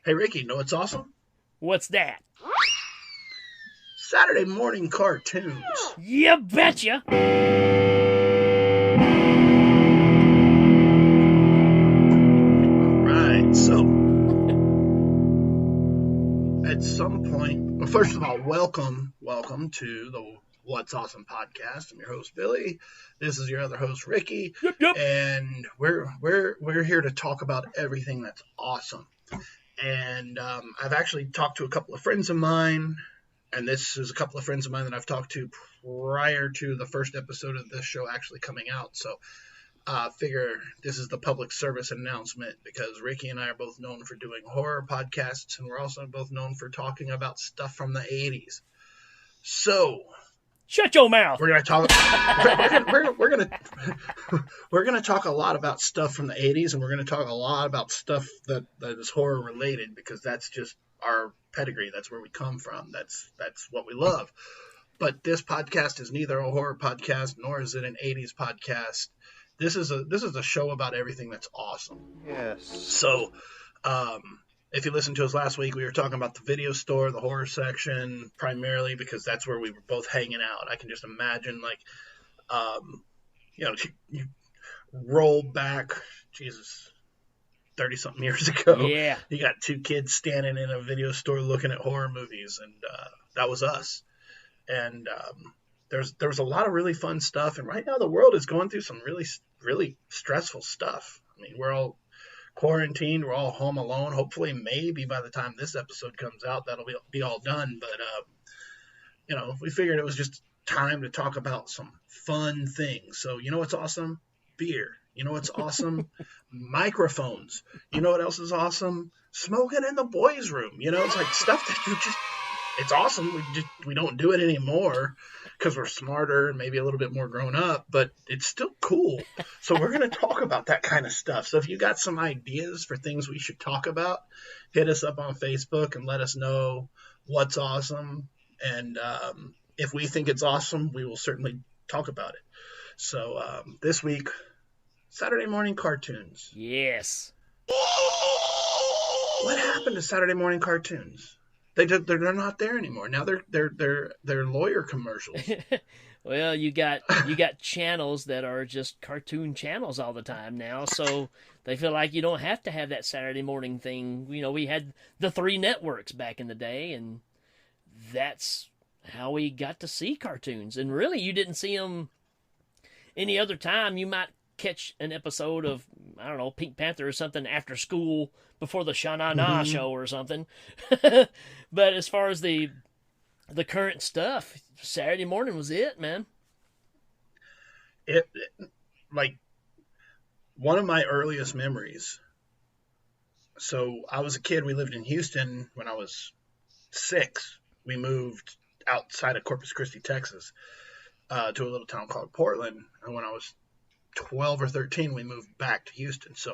Hey, Ricky, know what's awesome? What's that? Saturday morning cartoons. You betcha! Right, so at some point, well, first of all, welcome to the What's Awesome podcast. I'm your host, Billy. This is your other host, Ricky. Yep. And we're here to talk about everything that's awesome. And I've actually talked to a couple of friends of mine, and this is a couple of friends of mine that I've talked to prior to the first episode of this show actually coming out. So figure this is the public service announcement because Ricky and I are both known for doing horror podcasts, and we're also both known for talking about stuff from the 80s. So shut your mouth. we're gonna talk. We're gonna talk a lot about stuff from the 80s, and we're gonna talk a lot about stuff that is horror related because that's just our pedigree. That's where we come from. That's what we love. But this podcast is neither a horror podcast nor is it an 80s podcast. This is a show about everything that's awesome. Yes. So, if you listened to us last week, we were talking about the video store, the horror section, primarily because that's where we were both hanging out. I can just imagine, like, you roll back, Jesus, 30-something years ago. Yeah. You got two kids standing in a video store looking at horror movies, and that was us. And there was a lot of really fun stuff. And right now the world is going through some really, really stressful stuff. I mean, we're all quarantined. We're all home alone. Hopefully, maybe by the time this episode comes out, that'll be all done. But, we figured it was just time to talk about some fun things. So, you know what's awesome? Beer. You know what's awesome? Microphones. You know what else is awesome? Smoking in the boys' room. It's like stuff that you just... It's awesome. We don't do it anymore because we're smarter and maybe a little bit more grown up, but it's still cool. So we're going to talk about that kind of stuff. So if you got some ideas for things we should talk about, hit us up on Facebook and let us know what's awesome. And if we think it's awesome, we will certainly talk about it. So this week, Saturday morning cartoons. Yes. What happened to Saturday morning cartoons? They're not there anymore. Now they're lawyer commercials. Well, you got channels that are just cartoon channels all the time now, so they feel like you don't have to have that Saturday morning thing. We had the 3 networks back in the day, and that's how we got to see cartoons. And really, you didn't see them any other time. You might catch an episode of, I don't know, Pink Panther or something after school before the Sha-Na-Na show or something. But as far as the current stuff, Saturday morning was it, man. It like one of my earliest memories. So I was a kid. We lived in Houston when I was 6. We moved outside of Corpus Christi, Texas, to a little town called Portland. And when I was 12 or 13, we moved back to Houston. So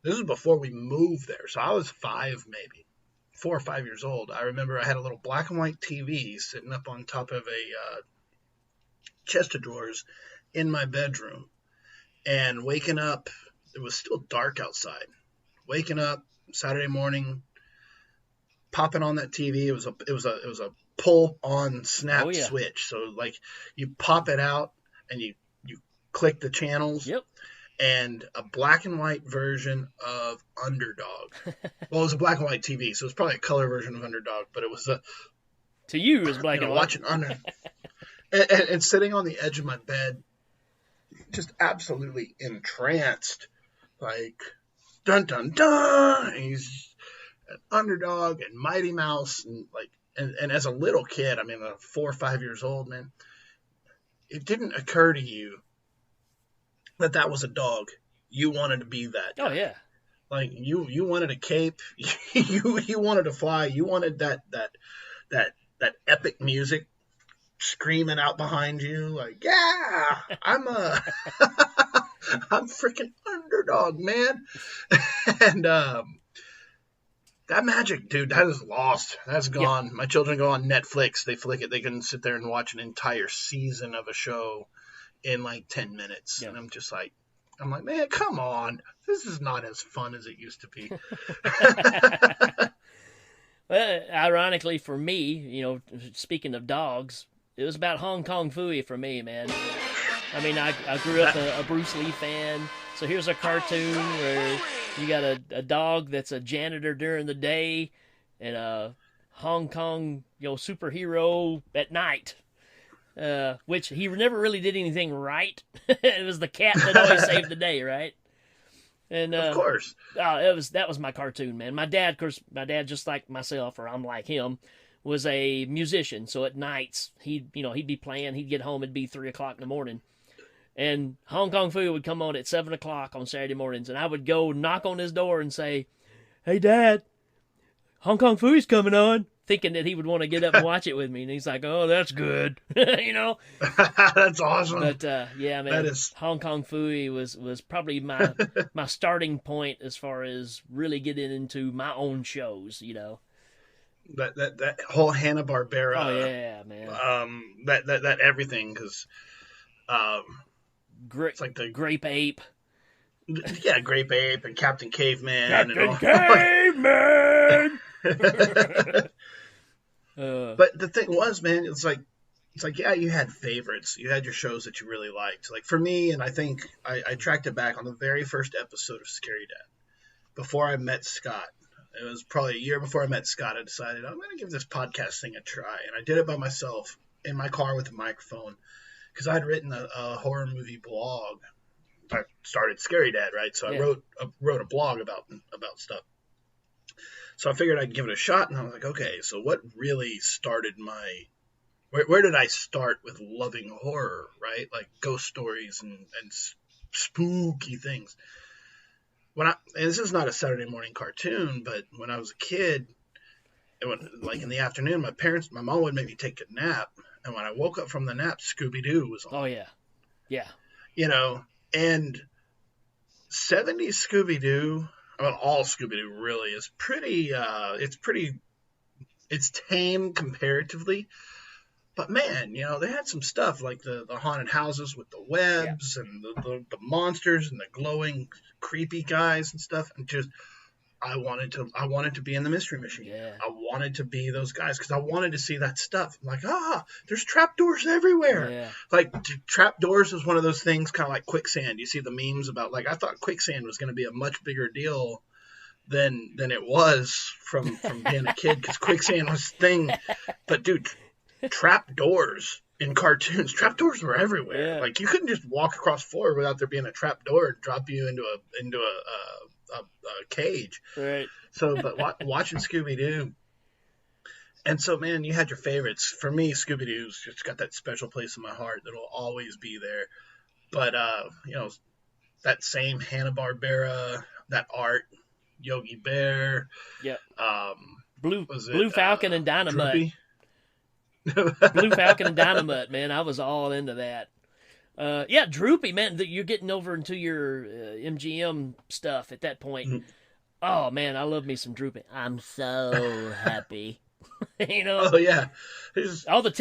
this was before we moved there. So I was 5, maybe 4 or 5 years old. I remember I had a little black and white TV sitting up on top of a chest of drawers in my bedroom, and waking up, it was still dark outside. Waking up Saturday morning, popping on that TV. It was a pull on snap switch. So like you pop it out and you click the channels. Yep. And a black and white version of Underdog. Well, it was a black and white TV, so it was probably a color version of Underdog, but it was to you it was black and white. Watching and sitting on the edge of my bed, just absolutely entranced, like dun dun dun. And he's an Underdog and Mighty Mouse, and as a little kid, I mean, 4 or 5 years old, man, it didn't occur to you that was a dog. You wanted to be that guy. Oh yeah. Like you wanted a cape. you wanted to fly. You wanted that epic music screaming out behind you. Like, yeah, I'm freaking Underdog, man. And that magic, dude, that is lost. That's gone. Yeah. My children go on Netflix. They flick it. They can sit there and watch an entire season of a show in like 10 minutes. Yeah. And I'm like, man, come on. This is not as fun as it used to be. ironically for me, speaking of dogs, it was about Hong Kong Phooey for me, man. I mean, I grew up a Bruce Lee fan, so here's a cartoon where you got a dog that's a janitor during the day and a Hong Kong, superhero at night. Which he never really did anything right. It was the cat that always saved the day, right? And Of course. that was my cartoon, man. My dad, of course, just like myself, or I'm like him, was a musician. So at nights he'd be playing. He'd get home, it'd be 3:00 in the morning, and Hong Kong Phooey would come on at 7:00 on Saturday mornings, and I would go knock on his door and say, "Hey, Dad, Hong Kong Phooey's coming on," thinking that he would want to get up and watch it with me. And he's like, "Oh, that's good." That's awesome. But yeah, man, That is... Hong Kong Phooey was probably my starting point as far as really getting into my own shows. That whole Hanna-Barbera. Oh yeah, man. That everything, because it's like the Grape Ape. Yeah, Grape Ape and Captain Caveman. Captain Caveman. But the thing was, man, it's like, yeah, you had favorites. You had your shows that you really liked. Like for me, and I think I tracked it back on the very first episode of Scary Dad. Before I met Scott, it was probably a year before I met Scott, I decided I'm going to give this podcast thing a try. And I did it by myself in my car with a microphone because I had written a horror movie blog. I started Scary Dad, right? So I wrote a blog about stuff. So I figured I'd give it a shot, and I was like, okay, so what really started where did I start with loving horror, right? Like ghost stories and spooky things. And this is not a Saturday morning cartoon, but when I was a kid, like in the afternoon, my mom would make me take a nap, and when I woke up from the nap, Scooby-Doo was on. Oh yeah, yeah. And 70s Scooby-Doo, well, all Scooby-Doo really is pretty, it's tame comparatively. But man, they had some stuff like the haunted houses with the webs and the monsters and the glowing, creepy guys and stuff. And just, I wanted to be in the Mystery Machine. Yeah. I wanted to be those guys because I wanted to see that stuff. I'm like, there's trapdoors everywhere. Yeah. Like trapdoors is one of those things, kind of like quicksand. You see the memes about, like, I thought quicksand was going to be a much bigger deal than it was from being a kid, because quicksand was a thing. But dude, trapdoors in cartoons, trapdoors were everywhere. Yeah. Like you couldn't just walk across the floor without there being a trapdoor and drop you into a cage. Right. So, but watching Scooby-Doo, and so, man, you had your favorites. For me, Scooby-Doo's just got that special place in my heart that'll always be there. But that same Hanna-Barbera, that art, Yogi Bear, Blue Falcon and Dynamite. Droopy? Blue Falcon and Dynamite, man, I was all into that. Droopy, man, you're getting over into your MGM stuff at that point. Mm-hmm. Oh man, I love me some Droopy. I'm so happy. Oh yeah. Is it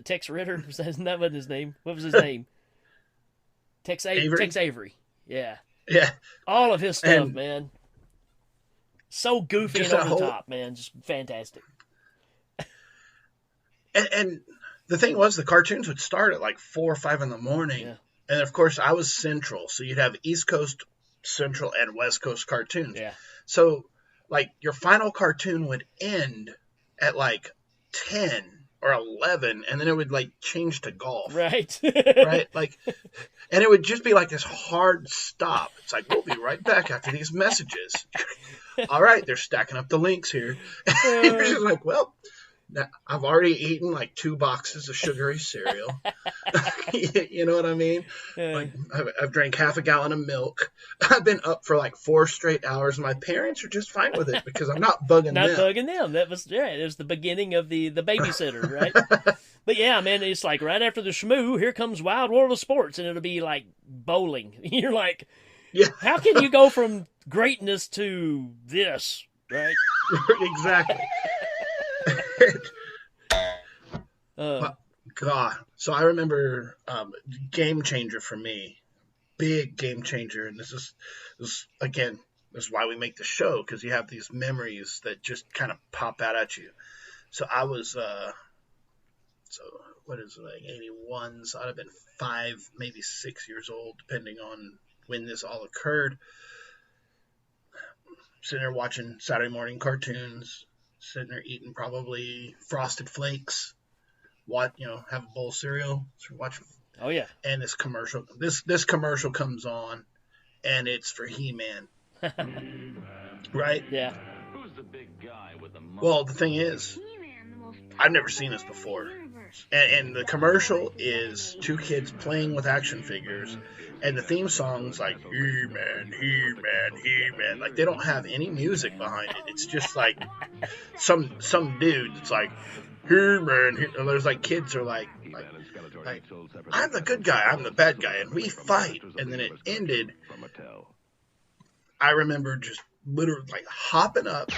Tex Ritter? Isn't that what his name? What was his name? Tex Avery. Yeah. Yeah. All of his stuff, man. So goofy and over the top, man. Just fantastic. And the thing was, the cartoons would start at like 4 or 5 in the morning. Yeah. And of course, I was Central. So you'd have East Coast, Central, and West Coast cartoons. Yeah. So, like, your final cartoon would end at like 10 or 11, and then it would like change to golf. Right. Right? Like, and it would just be like this hard stop. It's like, we'll be right back after these messages. All right, they're stacking up the links here. You're just like, well, now, I've already eaten like 2 boxes of sugary cereal. You know what I mean? Like, I've drank half a gallon of milk. I've been up for like 4 straight hours. My parents are just fine with it because I'm not bugging them. Not bugging them. That was right. It was the beginning of the babysitter, right? But yeah, man, it's like right after the shmoo, here comes Wild World of Sports, and it'll be like bowling. You're like, yeah, how can you go from greatness to this, right? Exactly. God. So I remember game changer for me, big game changer, and this is again That's why we make the show, because you have these memories that just kind of pop out at you. So I was, so what is it, like 81? So I'd have been 5, maybe 6 years old, depending on when this all occurred. Sitting there watching Saturday morning cartoons, sitting there eating probably Frosted Flakes, have a bowl of cereal, watch. Oh yeah. And this commercial comes on, and it's for He-Man. Right? Yeah. Who's the big guy with the Well, the thing is, I've never seen this before. And the commercial is 2 kids playing with action figures, and the theme song's like, He-Man, He-Man, He-Man. Like, they don't have any music behind it. It's just like some dude that's like, He-Man. And there's like kids are like, I'm the good guy, I'm the bad guy, and we fight. And then it ended. I remember just literally like hopping up,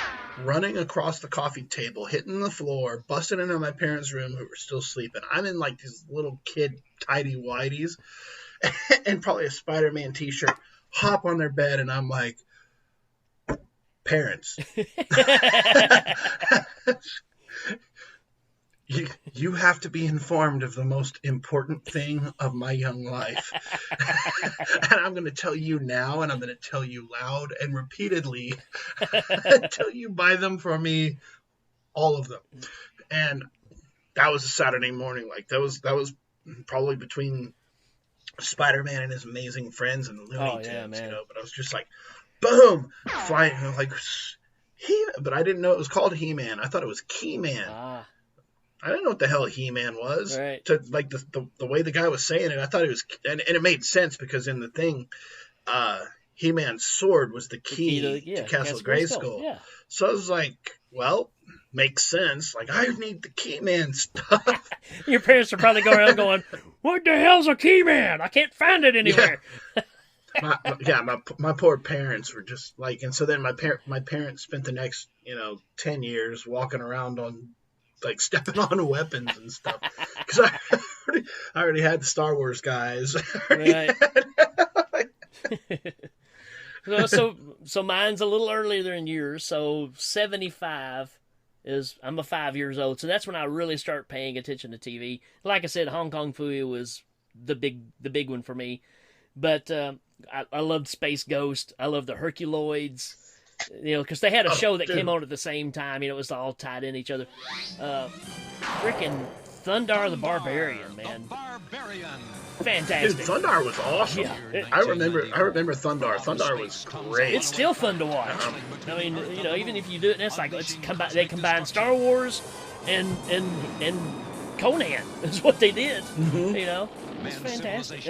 running across the coffee table, hitting the floor, busting into my parents' room who were still sleeping. I'm in like these little kid tidy whities and probably a Spider-Man t-shirt, hop on their bed, and I'm like, parents. You have to be informed of the most important thing of my young life. And I'm going to tell you now, and I'm going to tell you loud and repeatedly until you buy them for me, all of them. And that was a Saturday morning. Like that was probably between Spider-Man and His Amazing Friends and the Looney Tunes, but I was just like, boom, flying, like, but I didn't know it was called He-Man. I thought it was Key-Man. I didn't know what the hell He-Man was. Right. To like the way the guy was saying it, I thought it was, and it made sense because in the thing, He-Man's sword was the key to Castle Grayskull. Yeah. So I was like, well, makes sense. Like, I need the Key-Man stuff. Your parents are probably going around going, what the hell's a Key-Man? I can't find it anywhere. Yeah. My poor parents were just like, and so then my parents spent the next 10 years walking around on, like, stepping on weapons and stuff, because I already had the Star Wars guys. Right. So mine's a little earlier than yours. So 75 is, I'm a 5 years old, so that's when I really start paying attention to TV. Like I said, Hong Kong Phooey was the big one for me, but I loved Space Ghost. I loved the Herculoids. Because they had a show that came on at the same time. It was all tied in each other. Freaking Thundar the Barbarian, man. Fantastic. Dude, Thundar was awesome. Yeah. I remember Thundar. Thundar was great. It's still fun to watch. I mean, even if you do it, it's like they combine Star Wars and Conan is what they did. Mm-hmm. It's fantastic.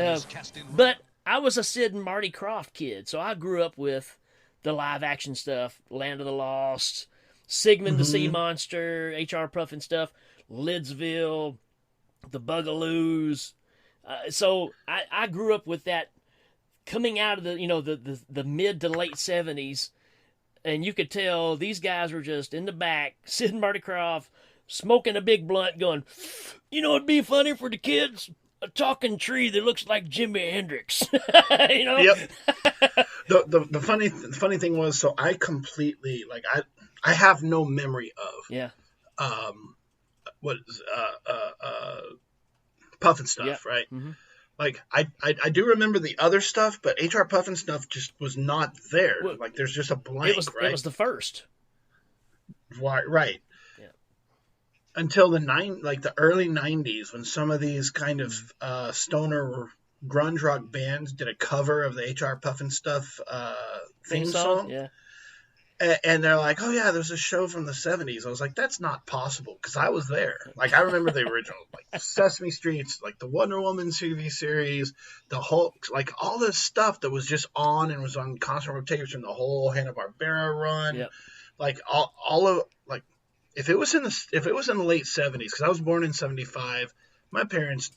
But I was a Sid and Marty Krofft kid, so I grew up with the live action stuff, Land of the Lost, Sigmund the Sea Monster, H.R. Puffin stuff, Lidsville, the Bugaloos. So I grew up with that coming out of the mid to late 70s, and you could tell these guys were just in the back, Sid and Marty Krofft, smoking a big blunt, going, it'd be funny for the kids. A talking tree that looks like Jimi Hendrix. Yep. The funny thing was, so I completely, like, I have no memory of what is Puffin stuff, right? Mm-hmm. Like I do remember the other stuff, but HR Puffin stuff just was not there. Well, like, there's just a blank. Right? It was the first. Right. Until the early 90s, when some of these kind of stoner grunge rock bands did a cover of the H.R. Puffin stuff theme song. Yeah. And they're like, oh yeah, there's a show from the 70s. I was like, that's not possible, because I was there. Like, I remember the original, like Sesame Streets, like the Wonder Woman TV series, the Hulk, like all this stuff that was just on and was on constant rotation, the whole Hanna-Barbera run. Yep. Like all of, like, if it was in the late 70s, because I was born in 75, my parents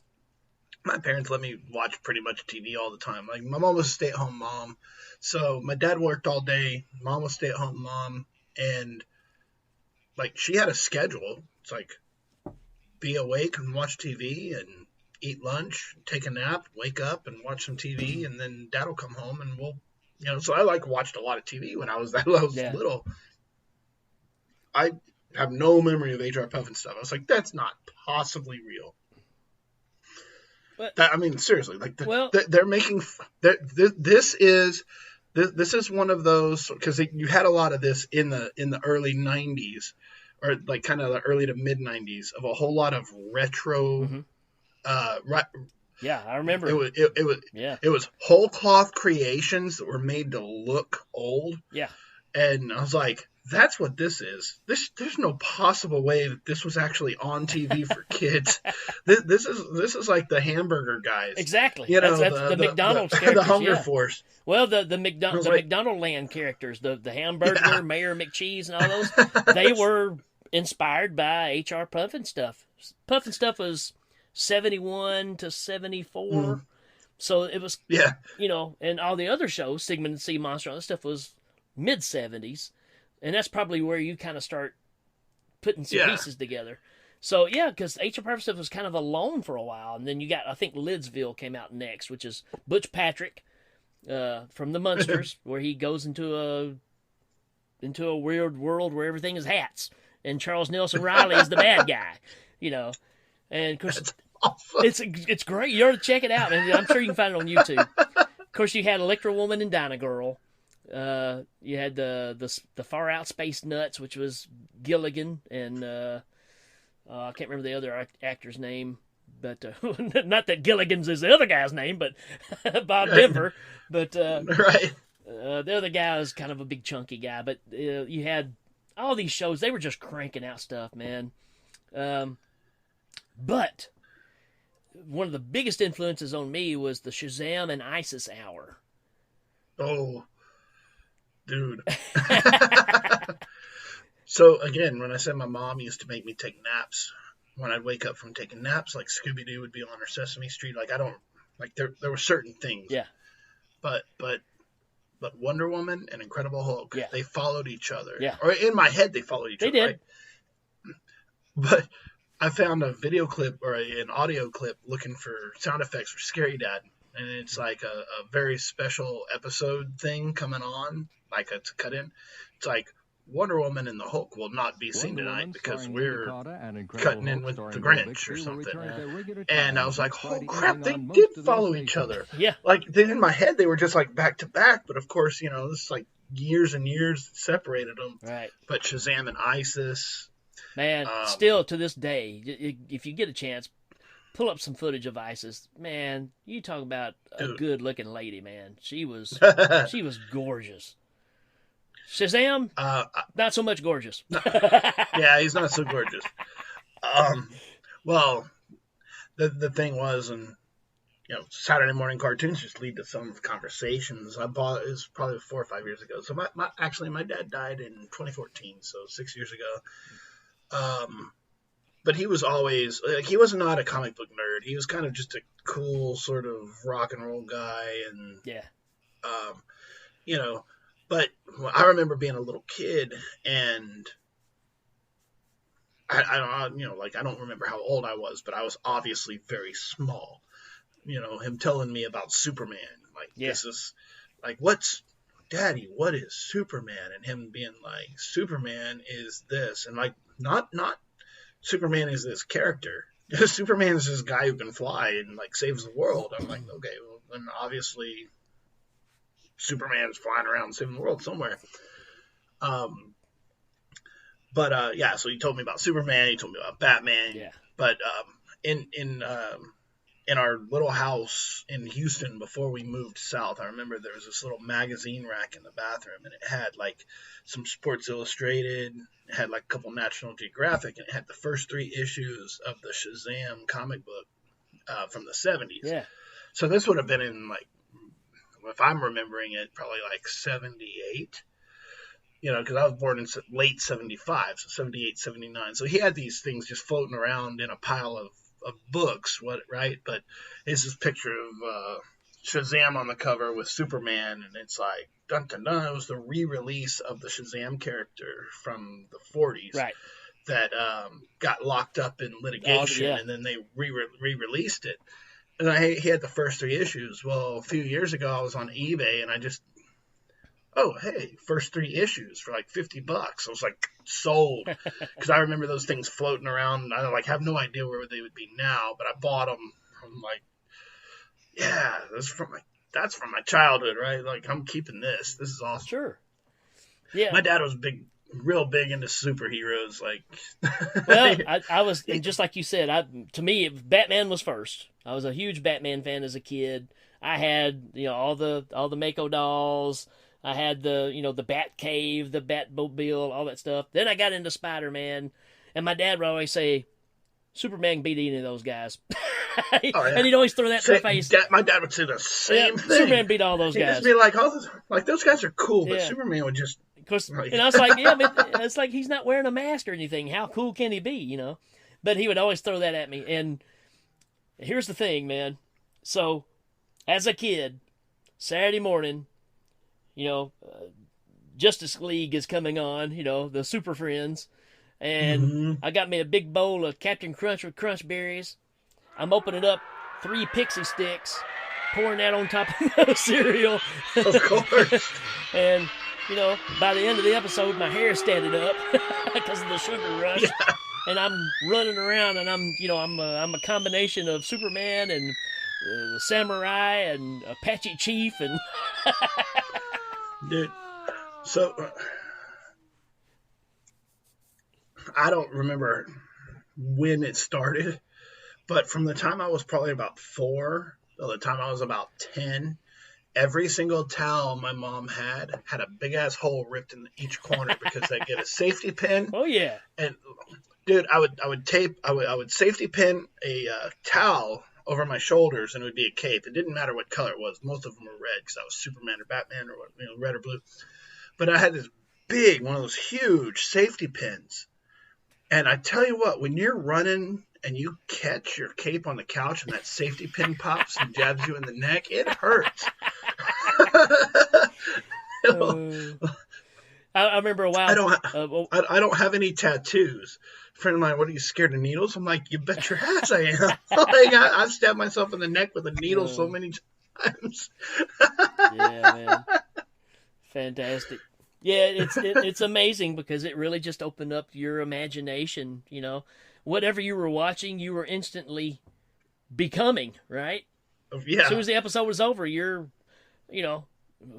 let me watch pretty much TV all the time. Like, my mom was a stay-at-home mom, so my dad worked all day. Mom was a stay-at-home mom, and like, she had a schedule. It's like, be awake and watch TV and eat lunch, take a nap, wake up and watch some TV, and then Dad will come home and we'll So I watched a lot of TV when I was Yeah. little. I have no memory of H.R. Puffin stuff. I was like, that's not possibly real. But I mean, seriously, like well, they're making this is one of those, because you had a lot of this in the early '90s, or like kind of the early to mid '90s, of a whole lot of retro. mhm. Uh, Yeah, I remember. it was whole cloth creations that were made to look old, Yeah. and I was like, that's what this is. There's no possible way that this was actually on TV for kids. This is like the hamburger guys. Exactly. That's the McDonald's the characters. Hunger Yeah. Force. Well, the like, McDonald Land characters, the hamburger, Yeah. Mayor McCheese, and all those, they were inspired by H.R. Puffin stuff. Puffin stuff was 71 to 74, so it was, Yeah. and all the other shows, Sigmund and Sea Monster, all that stuff was mid 70s, and that's probably where you kind of start putting some Yeah. pieces together. So yeah, because H.R. Puffin stuff was kind of alone for a while, and then you got, I think Lidsville came out next, which is Butch Patrick. From the Munsters, where he goes into a weird world where everything is hats, and Charles Nelson Riley is the bad guy, and of course That's awesome. it's great. You ought to check it out, and I'm sure you can find it on YouTube. Of course, you had Electra Woman and Dinah Girl. You had the Far Out Space Nuts, which was Gilligan, and I can't remember the other actor's name. But not that Gilligan's is the other guy's name, but Bob Denver. But Right. the other guy was kind of a big chunky guy. But you had all these shows; they were just cranking out stuff, man. But one of the biggest influences on me was the Shazam and ISIS hour. Oh, dude. So again, when I said my mom used to make me take naps, when I'd wake up from taking naps, like Scooby-Doo would be on her Sesame Street. Like there were certain things. Yeah. But Wonder Woman and Incredible Hulk, Yeah. they followed each other. Yeah. Or in my head, they followed each They other. did. Right? But I found a video clip or an audio clip looking for sound effects for Scary Dad, and it's like a very special episode thing coming on, like it's cut in. It's like Wonder Woman and the Hulk will not be seen tonight because we're cutting in with the Grinch or something. And I was like, oh crap, they did follow each other. Yeah. Like in my head, they were just like back to back, but of course, this is like years and years that separated them. Right. But Shazam and ISIS. Man, still to this day, if you get a chance, pull up some footage of ISIS. Man, you talk about a good-looking lady, man. She was gorgeous. Shazam, not so much gorgeous. Yeah, he's not so gorgeous. Well, the thing was, and Saturday morning cartoons just lead to some conversations. It was probably 4 or 5 years ago. So my dad died in 2014, so 6 years ago. But he was always he was not a comic book nerd. He was kind of just a cool sort of rock and roll guy, and Yeah. But I remember being a little kid, and I don't remember how old I was, but I was obviously very small. Him telling me about Superman, like this is like Daddy, what is Superman? And him being like, Superman is this, and like not Superman is this character. Superman is this guy who can fly and like saves the world. I'm like, okay, well then obviously Superman's flying around saving the world somewhere. So he told me about Superman, he told me about Batman. Yeah. But in our little house in Houston before we moved south, I remember there was this little magazine rack in the bathroom, and it had like some Sports Illustrated, it had like a couple National Geographic, and it had the first 3 issues of the Shazam comic book from the 70s. Yeah. So this would have been in like, if I'm remembering it, probably like 78, because I was born in late 75, so 78, 79. So he had these things just floating around in a pile of books, right? But it's this picture of Shazam on the cover with Superman, and it's like, dun dun dun, it was the re-release of the Shazam character from the 40s. Right. That got locked up in litigation, and then they re-released it. And he had the first 3 issues. Well, a few years ago, I was on eBay, and I just oh, hey, first 3 issues for like $50. I was like, sold. Because I remember those things floating around. I like have no idea where they would be now, but I bought them. I'm like, yeah, that's from my childhood, right? Like, I'm keeping this. This is awesome. Sure. Yeah. My dad was real big into superheroes. Like, well, I was, and just like you said, to me, Batman was first. I was a huge Batman fan as a kid. I had, all the Mako dolls. I had the Bat Cave, the Batmobile, all that stuff. Then I got into Spider-Man, and my dad would always say, Superman beat any of those guys. oh, yeah. And he'd always throw that in my face. My dad would say the same thing. Superman beat all those guys. He'd just be like, those guys are cool, but Superman would just... And I was like, yeah, but it's like he's not wearing a mask or anything. How cool can he be, But he would always throw that at me. And here's the thing, man. So, as a kid, Saturday morning, Justice League is coming on, the Super Friends. And I got me a big bowl of Captain Crunch with Crunch Berries. I'm opening up 3 Pixie Sticks, pouring that on top of the cereal. Of course. And... by the end of the episode, my hair is standing up because of the sugar rush, and I'm running around, and I'm a combination of Superman and Samurai and Apache Chief, and dude. So I don't remember when it started, but from the time I was probably about 4 till the time I was about 10. Every single towel my mom had a big ass hole ripped in each corner because they get a safety pin. Oh yeah. And dude, I would safety pin a towel over my shoulders, and it would be a cape. It didn't matter what color it was. Most of them were red because I was Superman or Batman or red or blue. But I had this big one of those huge safety pins. And I tell you what, when you're running and you catch your cape on the couch and that safety pin pops and jabs you in the neck, it hurts. I remember a while. I don't have any tattoos. A friend of mine, what are you, scared of needles? I'm like, you bet your ass I am. I've stabbed myself in the neck with a needle so many times. Yeah, man. Fantastic. Yeah, it's amazing because it really just opened up your imagination. Whatever you were watching, you were instantly becoming, right? Yeah. As soon as the episode was over, you're,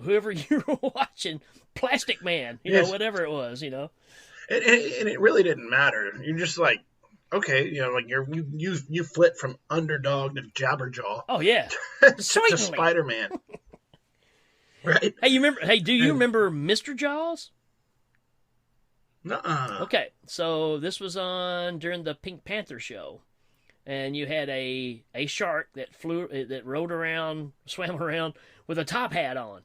whoever you were watching, Plastic Man, whatever it was, And it really didn't matter. You're just like, okay, like you flip from underdog to Jabberjaw. Oh yeah, to Spider-Man. Right? Hey, do you remember Mr. Jaws? Nuh-uh. Okay, so this was on during the Pink Panther show, and you had a shark that rode around, swam around with a top hat on,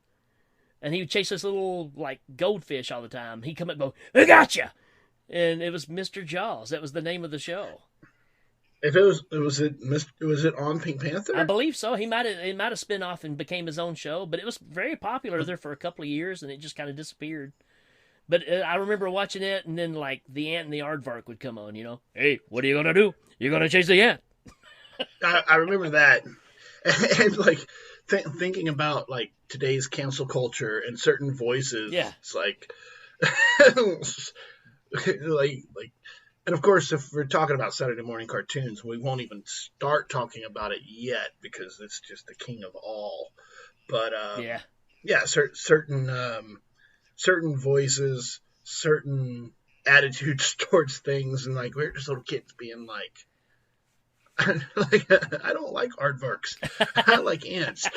and he would chase this little goldfish all the time. He'd come up and go, "I got you," and it was Mr. Jaws. That was the name of the show. If was it on Pink Panther? I believe so. It might have spin off and became his own show, but it was very popular there for a couple of years, and it just kind of disappeared. But I remember watching it, and then the ant and the aardvark would come on. Hey, what are you gonna do? You're gonna chase the ant. I remember that, and thinking about today's cancel culture and certain voices. Yeah, it's and of course, if we're talking about Saturday morning cartoons, we won't even start talking about it yet because it's just the king of all. But certain voices, certain attitudes towards things, and we're just little kids being I don't like aardvarks. I like ants.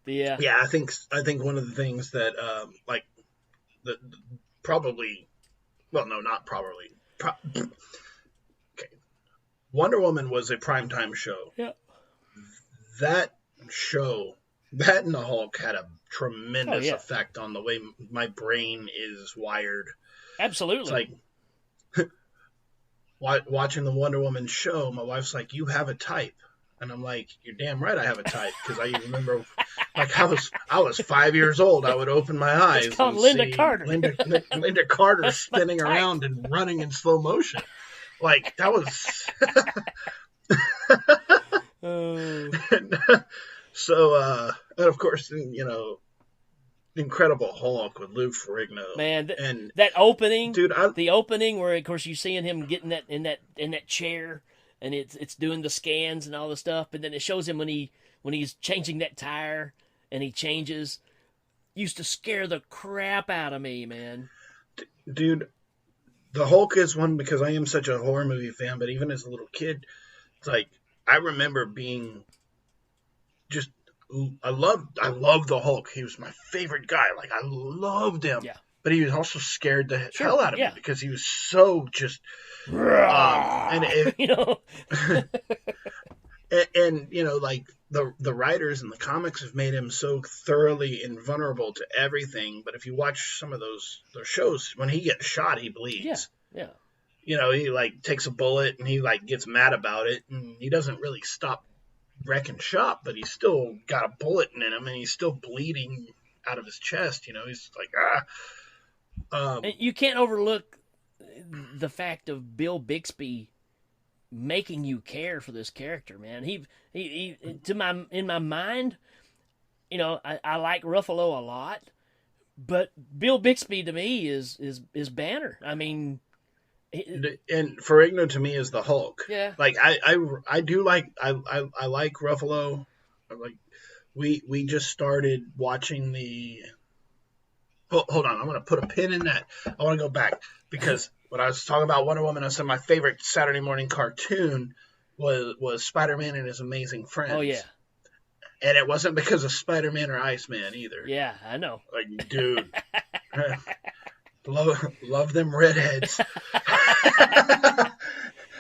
Yeah. Yeah, I think one of the things that probably, well, no, not probably. Okay, Wonder Woman was a primetime show. Yeah. That show, that and the Hulk had a tremendous effect on the way my brain is wired. Absolutely. It's watching the Wonder Woman show, my wife's like, "You have a type." And I'm like, "You're damn right I have a type." Because I remember, I was 5 years old. I would open my eyes it's called and Linda see Carter. Linda Carter spinning around and running in slow motion. That was... Oh And, and of course, Incredible Hulk with Lou Ferrigno. man, And that opening, dude, the opening where of course you seeing him getting that in that chair, and it's doing the scans and all the stuff, and then it shows him when he's changing that tire, and he changes. Used to scare the crap out of me, man. dude, the Hulk is one because I am such a horror movie fan, but even as a little kid, it's like I remember being just I loved the Hulk. He was my favorite guy. Like I loved him. Yeah. But he was also scared the Sure, hell out of yeah. me because he was so just and it, You know, and like the writers and the comics have made him so thoroughly invulnerable to everything. But if you watch some of those shows, when he gets shot, he bleeds. yeah. He like takes a bullet and he like gets mad about it, and he doesn't really stop wrecking shop, but he's still got a bullet in him and he's still bleeding out of his chest. He's like And you can't overlook the fact of Bill Bixby making you care for this character, man. He in my mind, I like Ruffalo a lot, but Bill Bixby to me is Banner. I mean, and Ferrigno to me is the Hulk. Yeah. Like I do like I like Ruffalo. We just started watching the. Hold on, I'm gonna put a pin in that. I want to go back because when I was talking about Wonder Woman, I said my favorite Saturday morning cartoon was Spider-Man and His Amazing Friends. Oh yeah. And it wasn't because of Spider-Man or Iceman either. Yeah, I know. Like, dude. Love them redheads.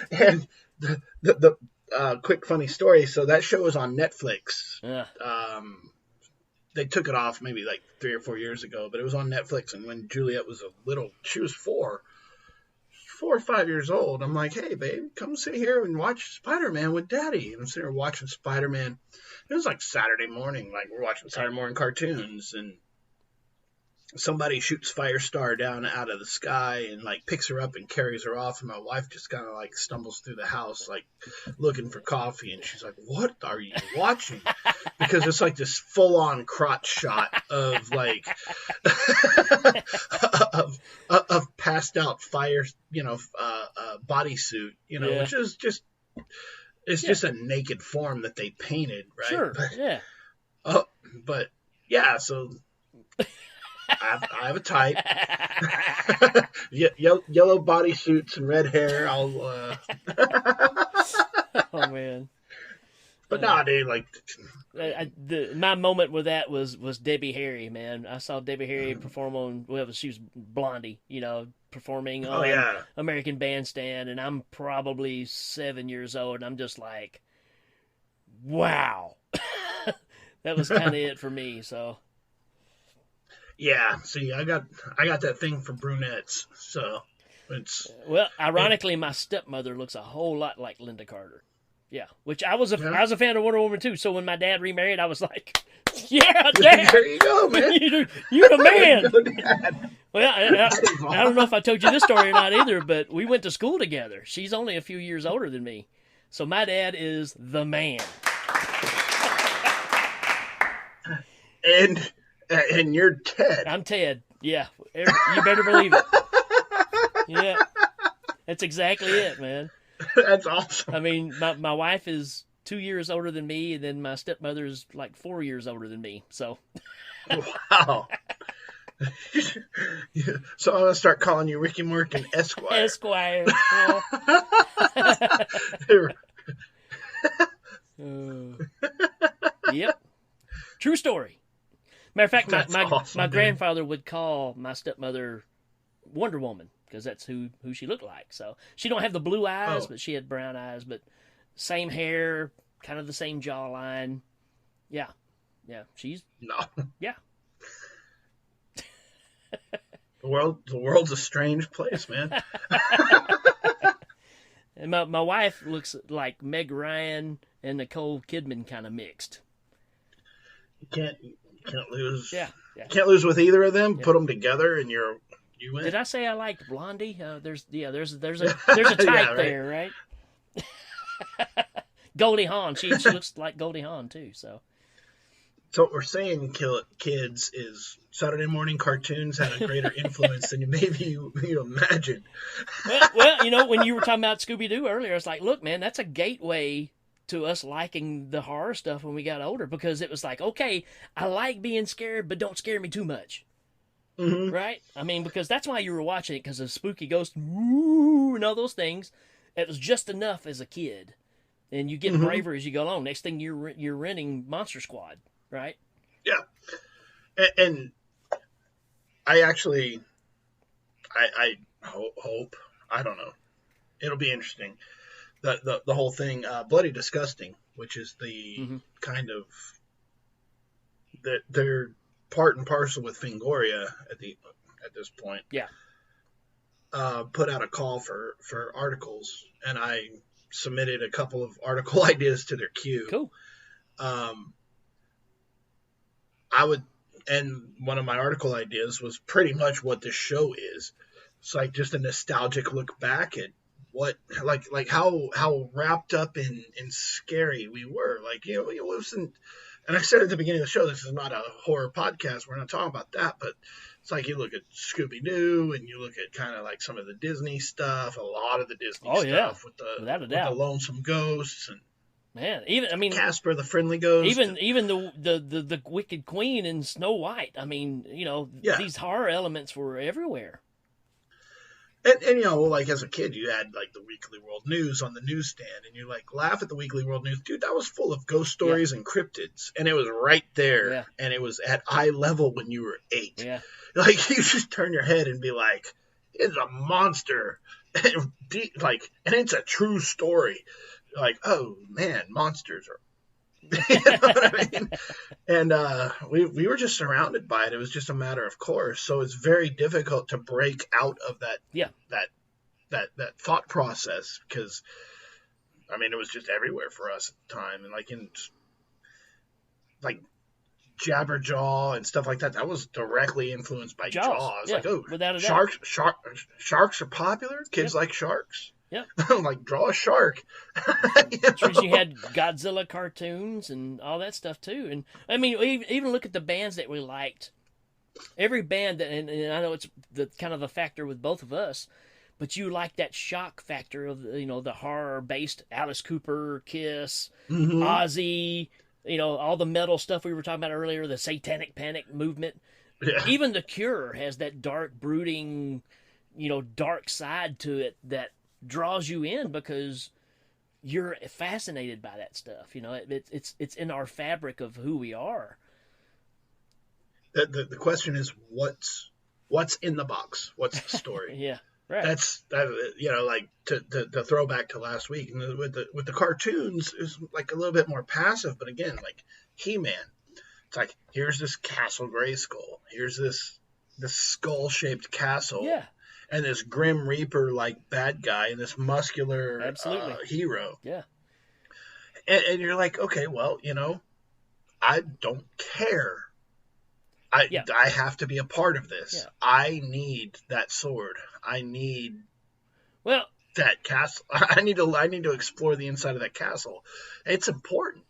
And the quick funny story. So that show was on Netflix. Yeah. They took it off maybe like 3 or 4 years ago, but it was on Netflix. And when Juliet was she was 4 or 5 years old. I'm like, hey, babe, come sit here and watch Spider-Man with Daddy. And I'm sitting here watching Spider-Man. It was like Saturday morning, like we're watching Saturday morning cartoons, and somebody shoots Firestar down out of the sky and like picks her up and carries her off, and my wife just kind of like stumbles through the house like looking for coffee, and she's like, what are you watching? Because it's like this full-on crotch shot of like of passed out fire bodysuit, Yeah. which is just just a naked form that they painted, right? Sure. Yeah. But yeah, so I have a type. Yellow bodysuits and red hair. Oh man. But nah, dude, like my moment with that was Debbie Harry, man. I saw Debbie Harry perform she was Blondie, performing on American Bandstand, and I'm probably 7 years old, and I'm just like, wow. That was kind of it for me, so. Yeah, see, I got that thing for brunettes, so it's. Well, ironically, my stepmother looks a whole lot like Linda Carter. Yeah, which I was a fan of Wonder Woman too. So when my dad remarried, I was like, "Yeah, Dad, there you go, man. you're the man." Go, Dad. Well, I don't know if I told you this story or not either, but we went to school together. She's only a few years older than me, so my dad is the man. And you're Ted. I'm Ted. Yeah, you better believe it. Yeah, that's exactly it, man. That's awesome. I mean, my wife is 2 years older than me, and then my stepmother's like 4 years older than me. So, wow. So I'm gonna start calling you Ricky Morgan Esquire. Esquire. Yep. True story. Matter of fact, my grandfather would call my stepmother Wonder Woman, because that's who she looked like. So she don't have the blue eyes, but she had brown eyes, but same hair, kind of the same jawline. Yeah. She's yeah. The world's a strange place, man. And my wife looks like Meg Ryan and Nicole Kidman kind of mixed. You can't lose. Yeah. Can't lose with either of them. Yeah. Put them together, and you win. Did I say I liked Blondie? There's a type yeah, right? there, right? Goldie Hawn. She looks like Goldie Hawn too. So what we're saying, kids, is Saturday morning cartoons had a greater influence than maybe you imagined. well, when you were talking about Scooby Doo earlier, it's like, look, man, that's a gateway to us liking the horror stuff when we got older, because it was like, okay, I like being scared, but don't scare me too much. Mm-hmm. Right? I mean, because that's why you were watching it, because of spooky ghosts, woo, and all those things. It was just enough as a kid, and you get braver as you go along. Next thing you're renting Monster Squad, right? Yeah, and I actually, I hope, I don't know, it'll be interesting. The whole thing, Bloody Disgusting, which is the kind of that they're part and parcel with Fangoria at this point. Yeah. Put out a call for articles, and I submitted a couple of article ideas to their queue. Cool. And one of my article ideas was pretty much what this show is. It's like just a nostalgic look back at what, like how wrapped up in scary we were. Like, you listen, and I said at the beginning of the show, this is not a horror podcast. We're not talking about that, but it's like you look at Scooby-Doo and you look at kind of like some of the Disney stuff, a lot of the Disney stuff with the Lonesome Ghosts and Casper the Friendly Ghost. Even the Wicked Queen and Snow White. I mean, these horror elements were everywhere. And like as a kid, you had like the Weekly World News on the newsstand, and you like laugh at the Weekly World News. Dude, that was full of ghost stories and cryptids, and it was right there, and it was at eye level when you were 8. Yeah. Like, you just turn your head and be like, it's a monster, and it's a true story. Like, oh man, monsters are, you know what I mean? And we were just surrounded by it. It was just a matter of course. So it's very difficult to break out of that thought process, because I mean, it was just everywhere for us at the time, and like Jabberjaw and stuff like that. That was directly influenced by Jaws. Yeah, like, oh, without a doubt. Sharks are popular. Kids like sharks. Yeah. Like, draw a shark. You had Godzilla cartoons and all that stuff too. And I mean, even look at the bands that we liked. Every band that, and I know it's the kind of a factor with both of us, but you like that shock factor of the horror based Alice Cooper, Kiss, Ozzy, all the metal stuff we were talking about earlier, the Satanic Panic movement. Yeah. Even The Cure has that dark, brooding, dark side to it that draws you in because you're fascinated by that stuff. It's in our fabric of who we are. The question is, what's in the box? What's the story? Yeah, right. That's like to throw back to last week, and with the cartoons is like a little bit more passive, but again, like He-Man, it's like, here's this Castle Grayskull, here's this skull-shaped castle. Yeah. And this Grim Reaper like bad guy and this muscular hero. Yeah. And you're like, okay, well, I don't care. I have to be a part of this. Yeah. I need that sword. I need that castle. I need to explore the inside of that castle. It's important,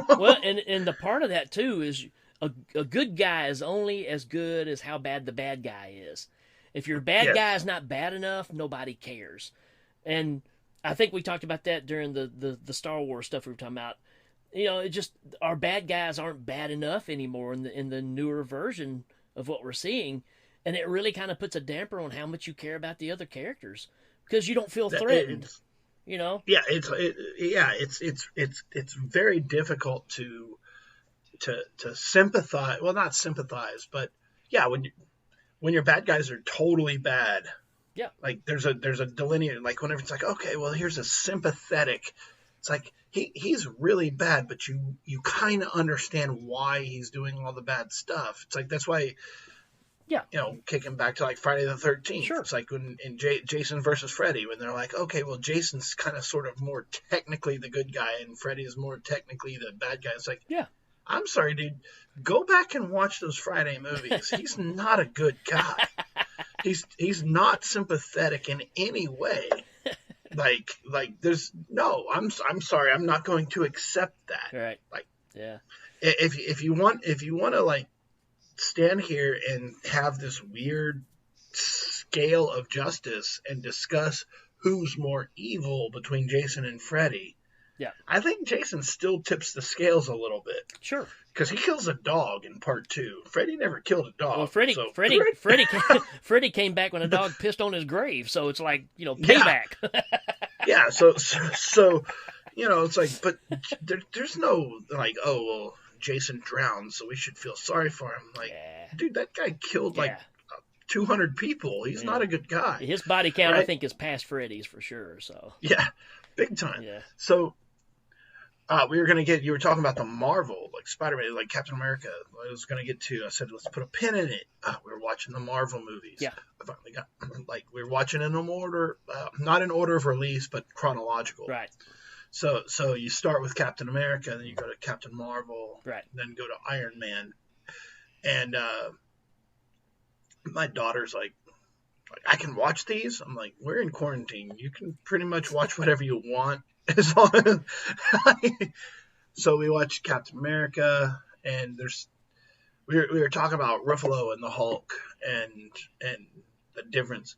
Well, and the part of that too is a good guy is only as good as how bad the bad guy is. If your bad guy is not bad enough, nobody cares. And I think we talked about that during the Star Wars stuff we were talking about. It just, our bad guys aren't bad enough anymore in the newer version of what we're seeing, and it really kind of puts a damper on how much you care about the other characters because you don't feel threatened. Yeah, it's very difficult to sympathize. Well, not sympathize, but yeah, when your bad guys are totally bad, like there's a delineator. Like whenever it's like, okay, well, here's a sympathetic. It's like he's really bad, but you kind of understand why he's doing all the bad stuff. It's like that's why, kicking back to like Friday the 13th. Sure. It's like in Jason versus Freddy, when they're like, okay, well, Jason's kind of sort of more technically the good guy, and Freddy is more technically the bad guy. It's like, I'm sorry, dude. Go back and watch those Friday movies. He's not a good guy. He's not sympathetic in any way. there's no. I'm sorry. I'm not going to accept that. Right. Like, Yeah. if you want to like stand here and have this weird scale of justice and discuss who's more evil between Jason and Freddy, Yeah. I think Jason still tips the scales a little bit. Sure. Because he kills a dog in part 2. Freddy never killed a dog. Well, Freddy Freddy came back when a dog pissed on his grave, so it's like, payback. Yeah, so it's like, but there's no like, oh well, Jason drowned, so we should feel sorry for him. Like, Yeah. dude, that guy killed like 200 people. He's not a good guy. His body count, right? I think, is past Freddy's for sure. So yeah, big time. Yeah. So you were talking about the Marvel, like Spider-Man, like Captain America. I was gonna get to. I said let's put a pin in it. We were watching the Marvel movies. Yeah. I finally got we were watching in order, not in order of release, but chronological. Right. So you start with Captain America, then you go to Captain Marvel, Right. then go to Iron Man, and my daughter's like, I can watch these. I'm like, we're in quarantine. You can pretty much watch whatever you want as long as. So we watched Captain America, and we were talking about Ruffalo and the Hulk and the difference.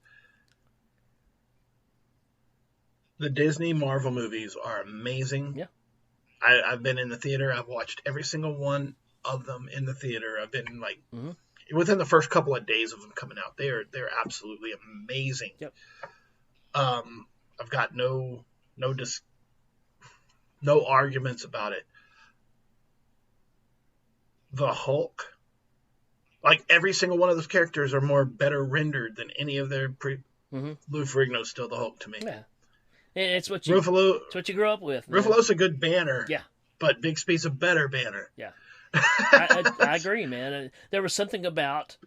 The Disney Marvel movies are amazing. Yeah. I've been in the theater. I've watched every single one of them in the theater. I've been like within the first couple of days of them coming out. They're absolutely amazing. Yep. I've got no arguments about it. The Hulk, like every single one of those characters are better rendered than any of their Lou Ferrigno's still the Hulk to me. Yeah. It's what you grew up with. Man. Ruffalo's a good banner. Yeah. But Bixby's a better banner. Yeah. I agree, man. There was something about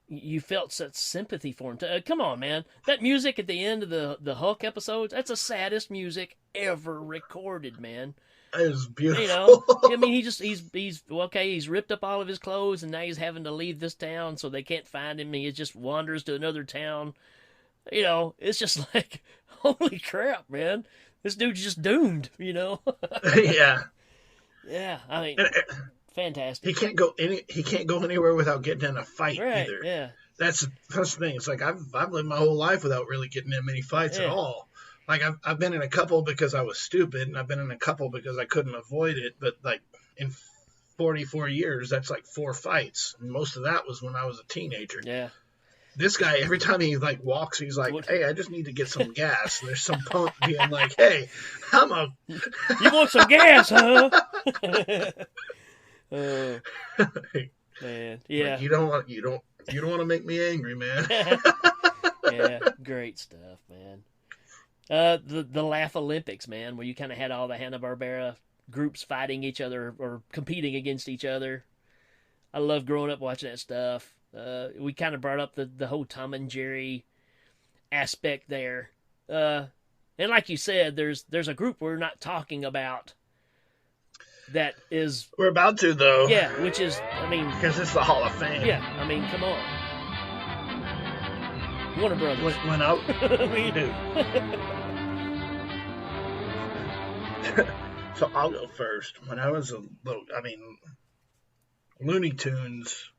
you felt such sympathy for him. Come on, man. That music at the end of the Hulk episodes, that's the saddest music ever recorded, man. It was beautiful. I mean, he's ripped up all of his clothes, and now he's having to leave this town, so they can't find him. He just wanders to another town. It's just like, holy crap, man. This dude's just doomed, Yeah. Yeah, I mean, fantastic. He can't go anywhere without getting in a fight either. Yeah. That's the thing. It's like I've lived my whole life without really getting in many fights at all. Like I've been in a couple because I was stupid, and I've been in a couple because I couldn't avoid it. But like in 44 years, that's like 4 fights. And most of that was when I was a teenager. Yeah. This guy, every time he like walks, he's like, "Hey, I just need to get some gas." And there's some punk being like, "Hey, you want some gas, huh?" Man, yeah. Like, you don't want to make me angry, man. Yeah, great stuff, man. The Laugh Olympics, man, where you kind of had all the Hanna-Barbera groups fighting each other or competing against each other. I love growing up watching that stuff. We kind of brought up the whole Tom and Jerry aspect there. And like you said, there's a group we're not talking about that is... We're about to, though. Yeah, which is, because it's the Hall of Fame. Yeah, come on. Warner Brothers. When I... So I'll go first. When I was a little... Looney Tunes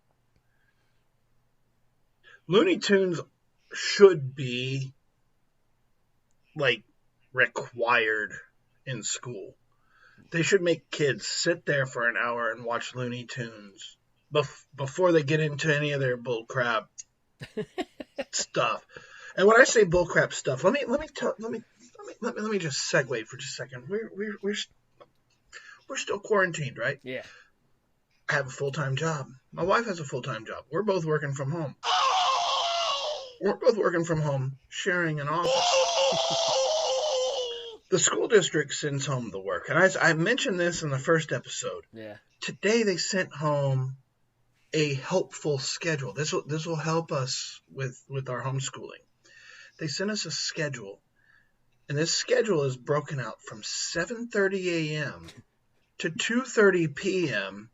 should be like required in school. They should make kids sit there for an hour and watch Looney Tunes before they get into any of their bullcrap stuff. And when I say bullcrap stuff, let me just segue for just a second. We're still quarantined, right? Yeah. I have a full-time job. My wife has a full-time job. We're both working from home. Sharing an office. The school district sends home the work. And I mentioned this in the first episode. Yeah. Today they sent home a helpful schedule. This will help us with our homeschooling. They sent us a schedule. And this schedule is broken out from 7:30 a.m. to 2:30 p.m.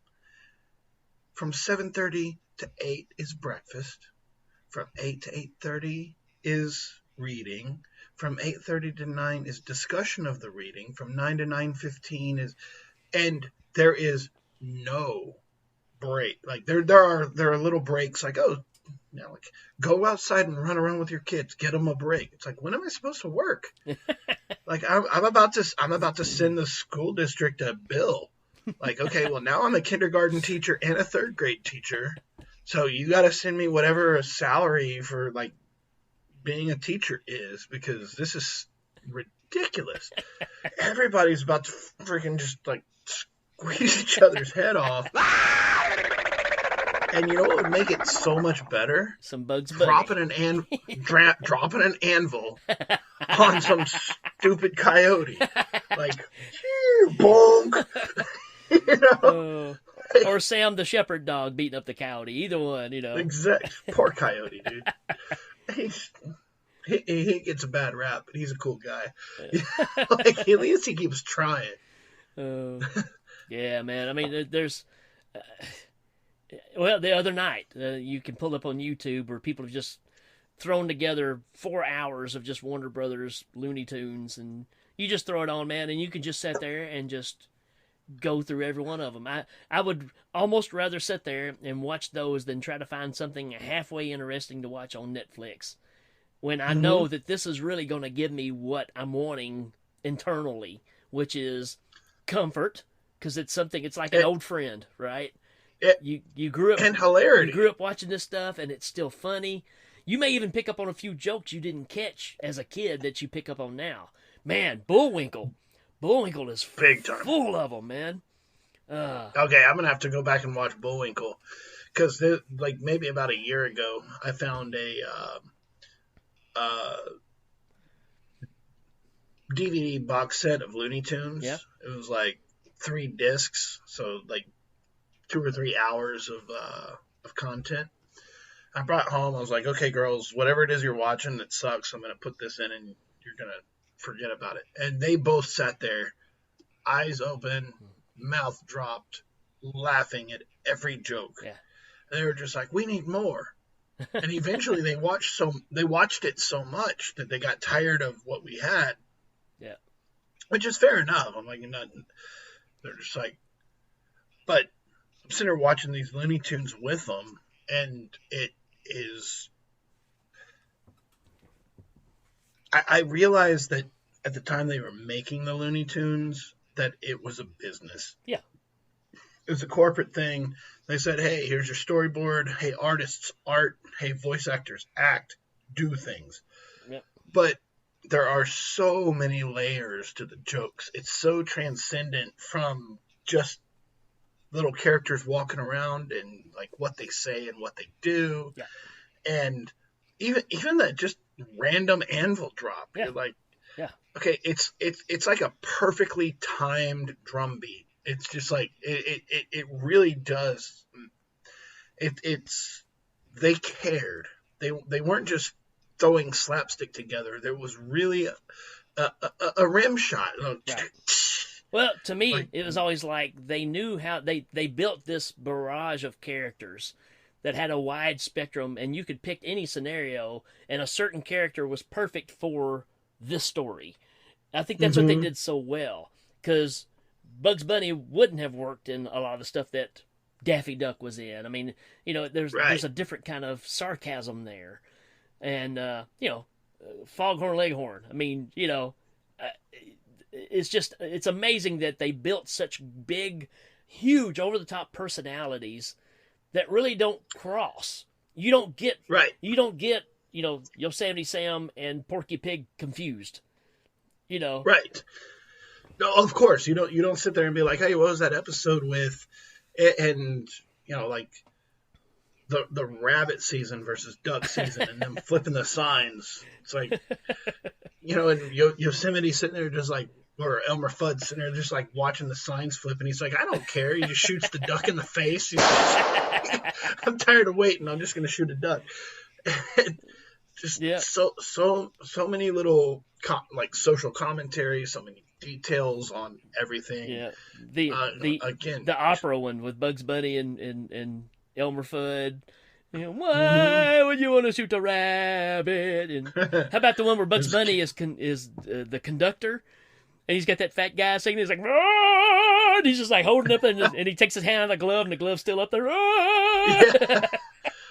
From 7:30 to 8 is breakfast. From 8 to 8:30 is reading. From 8:30 to 9 is discussion of the reading. From 9 to 9:15 is, and there is no break. Like there are little breaks. Like, oh, like go outside and run around with your kids. Get them a break. It's like, when am I supposed to work? Like I'm about to send the school district a bill. Like, okay, well, now I'm a kindergarten teacher and a third grade teacher, so you got to send me whatever a salary for like being a teacher is, because this is ridiculous. Everybody's about to freaking just like squeeze each other's head off. And you know what would make it so much better? Some Bugs Bunny. Dropping an anvil on some stupid coyote. Like, bonk. You know? Or Sam the shepherd dog beating up the coyote. Either one, you know. Exactly. Poor coyote, dude. He gets a bad rap, but he's a cool guy. Like, at least he keeps trying. Yeah, man. I mean, there's... well, the other night, you can pull up on YouTube where people have just thrown together 4 hours of just Warner Brothers Looney Tunes, and you just throw it on, man, and you can just sit there and just go through every one of them. I would almost rather sit there and watch those than try to find something halfway interesting to watch on Netflix, when I know that this is really going to give me what I'm wanting internally, which is comfort, because it's like an old friend, right? You grew up, and hilarity. You grew up watching this stuff, and it's still funny. You may even pick up on a few jokes you didn't catch as a kid that you pick up on now. Man, Bullwinkle is big time, full of them, man. Okay, I'm gonna have to go back and watch Bullwinkle, because like maybe about a year ago, I found a DVD box set of Looney Tunes. Yeah. It was like 3 discs, so like 2 or 3 hours of content. I brought home. I was like, okay, girls, whatever it is you're watching that sucks, I'm gonna put this in, and you're gonna forget about it. And they both sat there, eyes open, mouth dropped, laughing at every joke. Yeah. They were just like, we need more. And eventually they watched it so much that they got tired of what we had. Yeah. Which is fair enough. I'm like, they're just like, but I'm sitting there watching these Looney Tunes with them, and it is, I realized that at the time they were making the Looney Tunes, that it was a business. Yeah. It was a corporate thing. They said, hey, here's your storyboard. Hey, artists, art. Hey, voice actors, act, do things. Yep. But there are so many layers to the jokes. It's so transcendent from just little characters walking around and like what they say and what they do. Yeah. And even that just random anvil drop. Yeah. You're like, yeah. Okay, it's like a perfectly timed drum beat. It's just like it really does. It's they cared. They weren't just throwing slapstick together. There was really a rim shot. Right. Well, to me, it was always like they knew how they built this barrage of characters that had a wide spectrum, and you could pick any scenario, and a certain character was perfect for this story. I think that's what they did so well, because Bugs Bunny wouldn't have worked in a lot of the stuff that Daffy Duck was in. I mean, there's a different kind of sarcasm there, and Foghorn Leghorn. I mean, it's amazing that they built such big, huge, over the top personalities that really don't cross. You don't get Yosemite Sam and Porky Pig confused. Right. No, of course you don't sit there and be like, hey, what was that episode with, and like the rabbit season versus duck season, and them flipping the signs. It's like, and Yosemite sitting there just like, or Elmer Fudd sitting there just like watching the signs flip, and he's like, I don't care. He just shoots the duck in the face. He's like, I'm tired of waiting. I'm just gonna shoot a duck. So many little social commentary, so many details on everything. Yeah, the opera one with Bugs Bunny and Elmer Fudd, You know, why would you want to shoot a rabbit? And how about the one where Bugs Bunny is the conductor, and he's got that fat guy singing? He's like, "Ah!" And he's just like holding up, and he takes his hand out of the glove, and the glove's still up there. "Ah!" Yeah.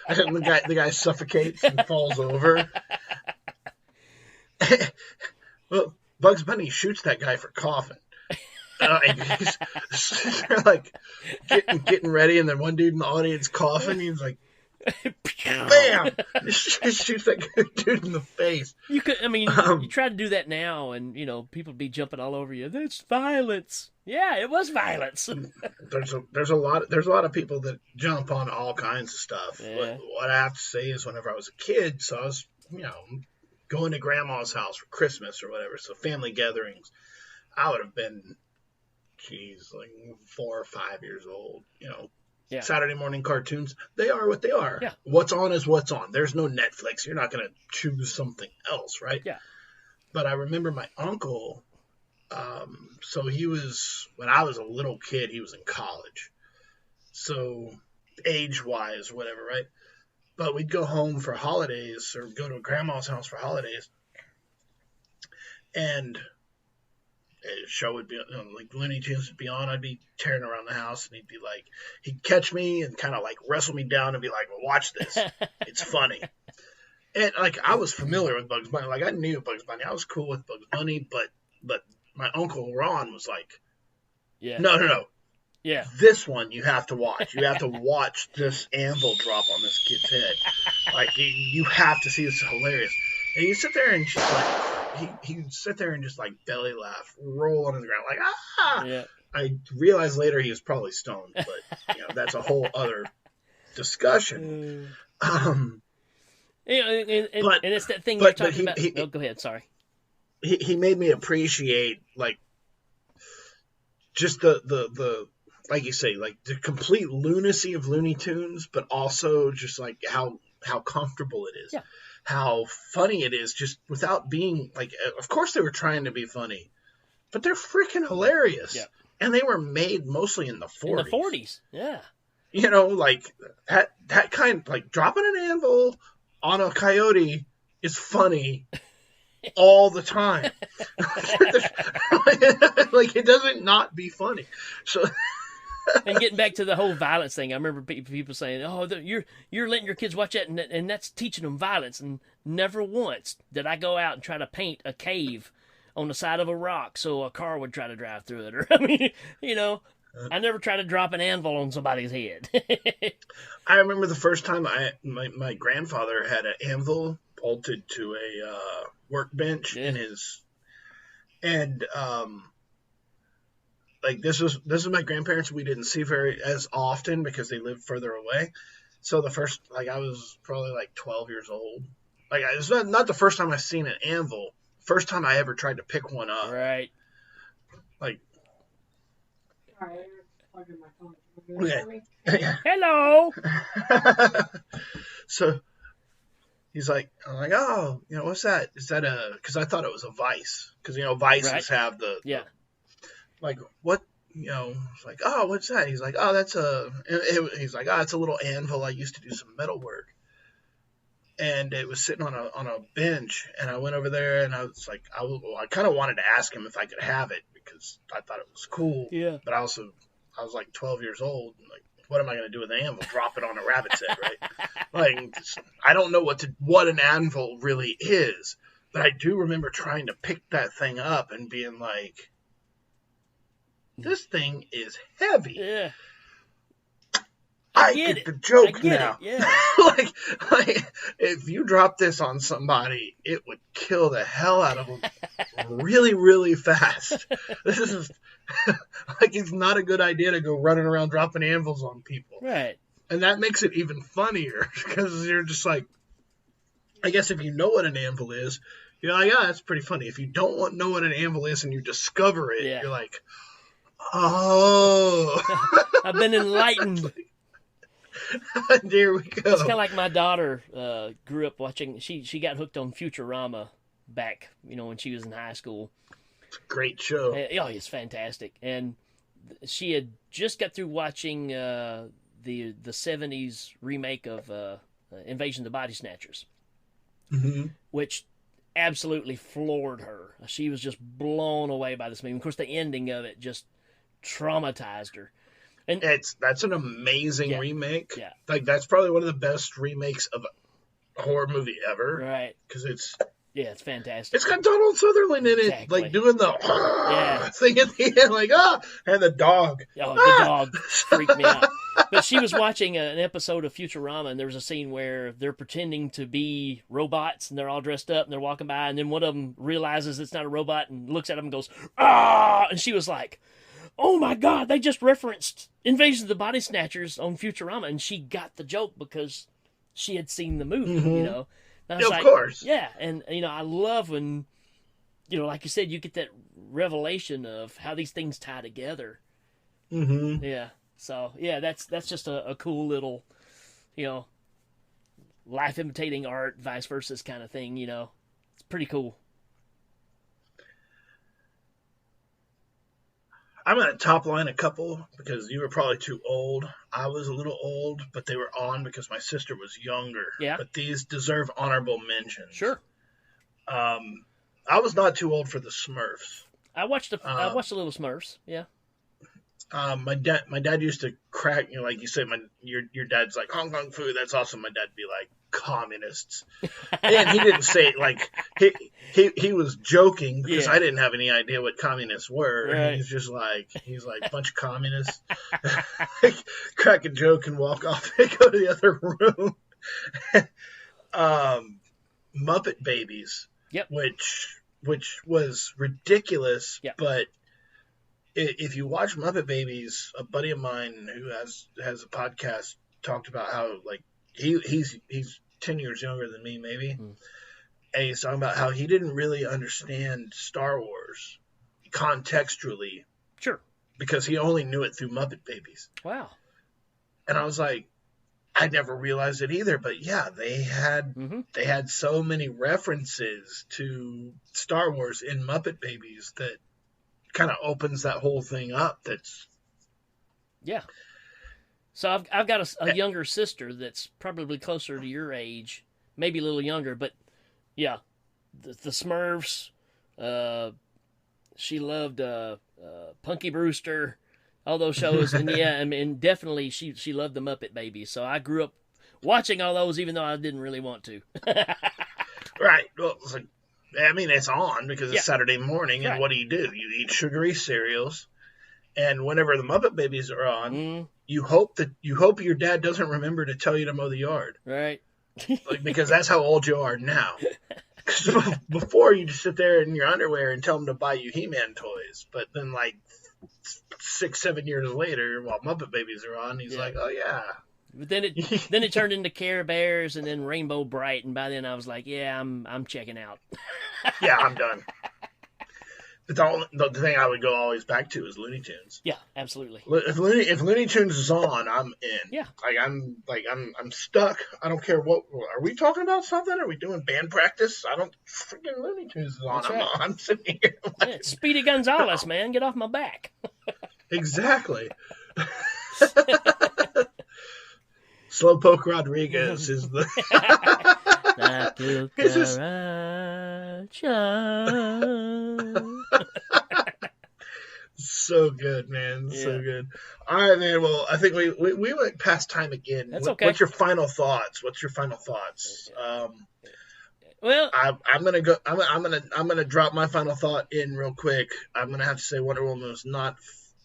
And the guy suffocates and falls over. Well, Bugs Bunny shoots that guy for coughing. He's like getting ready, and then one dude in the audience coughing. He's like, bam! Shoots that dude in the face. You could, I mean, you try to do that now, and people be jumping all over you. That's violence. Yeah, it was violence. There's a lot of people that jump on all kinds of stuff. Yeah. What I have to say is, whenever I was a kid, so I was going to grandma's house for Christmas or whatever, so family gatherings, I would have been, like 4 or 5 years old. Yeah. Saturday morning cartoons, they are what they are. Yeah. What's on is what's on. There's no Netflix. You're not going to choose something else, right? Yeah. But I remember my uncle, so he was, when I was a little kid, he was in college. So age-wise, whatever, right? But we'd go home for holidays or go to grandma's house for holidays. And a show would be like Looney Tunes would be on. I'd be tearing around the house, and he'd catch me and kind of like wrestle me down and be like, "Well, watch this. It's funny." And like I was familiar with Bugs Bunny, like I knew Bugs Bunny. I was cool with Bugs Bunny, but my uncle Ron was like, Yeah. No. Yeah. This one you have to watch. You have to watch this anvil drop on this kid's head. Like you have to see this. Is hilarious." And you sit there and just like he'd sit there and just like belly laugh, roll onto the ground like ah. Yeah. I realized later he was probably stoned, but that's a whole other discussion. And it's that thing you're talking about. Go ahead. Sorry. He made me appreciate like just the like you say, like the complete lunacy of Looney Tunes, but also just like how comfortable it is. Yeah. How funny it is, just without being like. Of course, they were trying to be funny, but they're freaking hilarious. Yeah. And they were made mostly in the 40s. In the 40s, yeah. Like that kind, like dropping an anvil on a coyote is funny all the time. Like it doesn't not be funny. So. And getting back to the whole violence thing, I remember people saying, "Oh, you're letting your kids watch that, and that's teaching them violence." And never once did I go out and try to paint a cave on the side of a rock so a car would try to drive through it. Or I mean, I never tried to drop an anvil on somebody's head. I remember the first time my grandfather had an anvil bolted to a workbench in his, and like this is my grandparents we didn't see very as often because they lived further away. So the first, like I was probably like 12 years old. Like it's not the first time I've seen an anvil. First time I ever tried to pick one up. Right. Like. Sorry, I was plugging my phone. Yeah. Hello. So he's like, I'm like, oh, what's that? Is that because I thought it was a vice. Because, vices have the. Yeah. Like, what, it's like, oh, what's that? He's like, oh, that's he's like, oh, it's a little anvil. I used to do some metal work. And it was sitting on a bench. And I went over there and I was like, I kind of wanted to ask him if I could have it because I thought it was cool. Yeah. But I was like 12 years old. And like, what am I going to do with an anvil? Drop it on a rabbit's head, right? Like, I don't know what an anvil really is. But I do remember trying to pick that thing up and being like, this thing is heavy. Yeah. I get the joke now. Yeah. like if you drop this on somebody, it would kill the hell out of them really, really fast. This is like it's not a good idea to go running around dropping anvils on people. Right. And that makes it even funnier because you're just like, I guess if you know what an anvil is, you're like, yeah, that's pretty funny. If you don't know what an anvil is and you discover it, you're like, oh. I've been enlightened. There we go. It's kind of like my daughter grew up watching. She got hooked on Futurama back, when she was in high school. It's a great show. Oh, it's fantastic. And she had just got through watching the 70s remake of Invasion of the Body Snatchers, Mm-hmm. which absolutely floored her. She was just blown away by this movie. Of course, the ending of it just traumatized her. And That's an amazing Yeah. remake. Yeah. Like that's probably one of the best remakes of a horror movie ever. right, Because it's fantastic. got Donald Sutherland in it, Exactly. like doing the Yeah. thing at the end, like and the dog. Oh, the dog freaked me out. But she was watching an episode of Futurama, and there was a scene where they're pretending to be robots, and they're all dressed up, and they're walking by, and then one of them realizes it's not a robot and looks at them and goes, "Ah!" And she was like, "Oh my God, they just referenced Invasion of the Body Snatchers on Futurama," and she got the joke because she had seen the movie, you know. And I was Of course. Yeah, and, I love when, like you said, you get that revelation of how these things tie together. Mm-hmm. Yeah. So that's just a cool little, life imitating art, vice versa kind of thing. It's pretty cool. I'm going to top line a couple because you were probably too old. I was a little old, but they were on because my sister was younger. Yeah. But these deserve honorable mentions. Sure. I was not too old for the Smurfs. I watched the Little Smurfs. Yeah. My dad used to crack, like you said, your dad's like Hong Kong food. That's awesome. My dad'd be like communists, and he didn't say it like he was joking because Yeah. I didn't have any idea what communists were. Right. He's like bunch of communists, crack a joke and walk off and go to the other room. Muppet Babies, Yep. which was ridiculous, Yep. but. If you watch Muppet Babies, a buddy of mine who has a podcast talked about how like he's 10 years younger than me maybe, and he's talking about how he didn't really understand Star Wars contextually Sure. because he only knew it through Muppet Babies. Wow. And I was like, I never realized it either, but yeah, they had so many references to Star Wars in Muppet Babies that kind of opens that whole thing up. Yeah. So I've got a younger sister that's probably closer to your age, maybe a little younger, but yeah, the Smurfs. She loved Punky Brewster, all those shows, and and definitely she loved the Muppet Babies. So I grew up watching all those, even though I didn't really want to. Right. Well, it's on because it's Saturday morning, and Right. what do? You eat sugary cereals, and whenever the Muppet Babies are on, you hope your dad doesn't remember to tell you to mow the yard, Right. because that's how old you are now. 'Cause before you just sit there in your underwear and tell him to buy you He-Man toys, but then 6-7 years later, while Muppet Babies are on, he's like, "Oh yeah." But then it turned into Care Bears and then Rainbow Bright, and by then I was like, yeah, I'm checking out. Yeah, I'm done. But the thing I would go always back to is Looney Tunes. Yeah, absolutely. If Looney Tunes is on, I'm in. Yeah. I'm stuck. I don't care what. Are we talking about something? Are we doing band practice? I don't. Freaking Looney Tunes is on. That's right. I'm sitting here. Yeah, it's Speedy Gonzales, man, get off my back. Exactly. Slowpoke Rodriguez is the. I took It's the just- right shot. So good, man. So Yeah. good. All right, man. Well, I think we went past time again. That's okay. What's your final thoughts? Well, I'm gonna go. I'm gonna drop my final thought in real quick. I'm gonna have to say Wonder Woman was not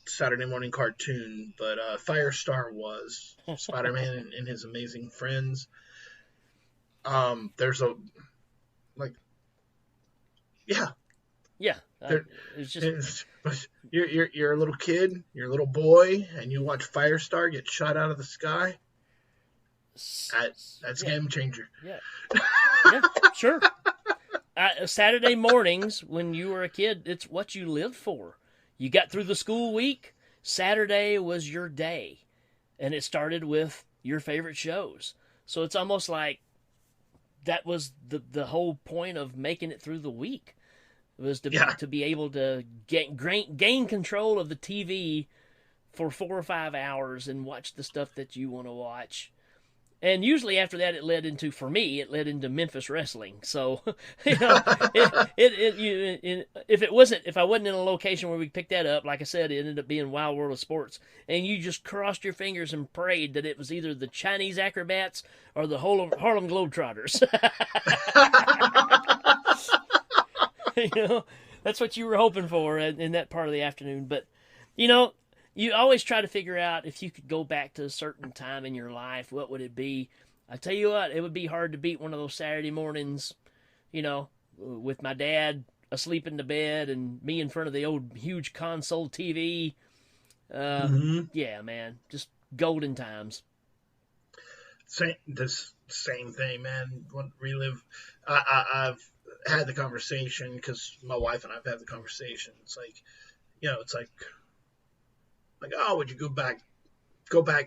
Saturday morning cartoon, but Firestar was. Spider-Man and his amazing friends. There's a yeah, There- it's just you're a little kid, you're a little boy, and you watch Firestar get shot out of the sky. That's yeah. game changer. Yeah, sure. Saturday mornings when you were a kid, it's what you lived for. You got through the school week. Saturday was your day, and it started with your favorite shows. So it's almost like that was the whole point of making it through the week. It was to be able to gain control of the TV for 4 or 5 hours and watch the stuff that you want to watch. And usually after that, for me, it led into Memphis wrestling. So, you know, if I wasn't in a location where we picked that up, like I said, it ended up being Wild World of Sports. And you just crossed your fingers and prayed that it was either the Chinese Acrobats or the Harlem Globetrotters. You know, that's what you were hoping for in that part of the afternoon. But, you know, you always try to figure out if you could go back to a certain time in your life, what would it be? I tell you what, it would be hard to beat one of those Saturday mornings, you know, with my dad asleep in the bed and me in front of the old huge console TV. Yeah, man, just golden times. Same thing, man. Relive. I've had the conversation because my wife and I've had the conversation. It's like, you know, it's like, oh, would you go back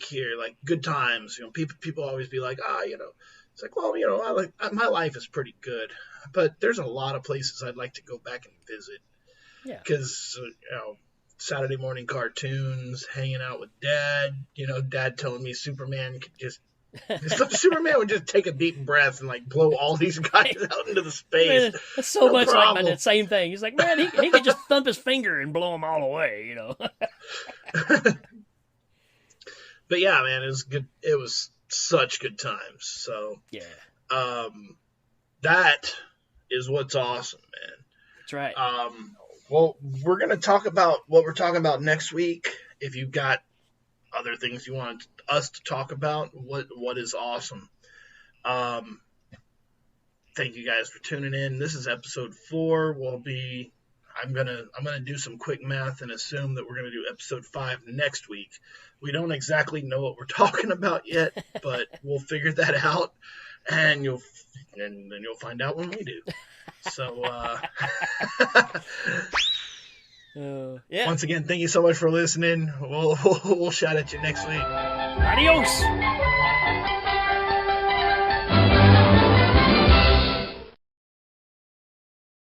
here? Like, good times. You know, people always be like, you know, it's like, well, you know, my life is pretty good, but there's a lot of places I'd like to go back and visit. Yeah. Because, you know, Saturday morning cartoons, hanging out with Dad. You know, Dad telling me Superman could just would just take a deep breath and like blow all these guys out into the space. Man, that's so much problem. Like that same thing. He's like, man, he could just thump his finger and blow them all away, you know. But yeah, man, it was good. It was such good times. So yeah, that is what's awesome, man. That's right. Well, we're gonna talk about what we're talking about next week. If you've got other things you want us to talk about, what is awesome. Thank you guys for tuning in. This is episode 4. I'm gonna do some quick math and assume that we're gonna do episode 5 next week. We don't exactly know what we're talking about yet, but we'll figure that out, and then you'll find out when we do. So yeah. Once again, thank you so much for listening. We'll shout at you next week. Adios.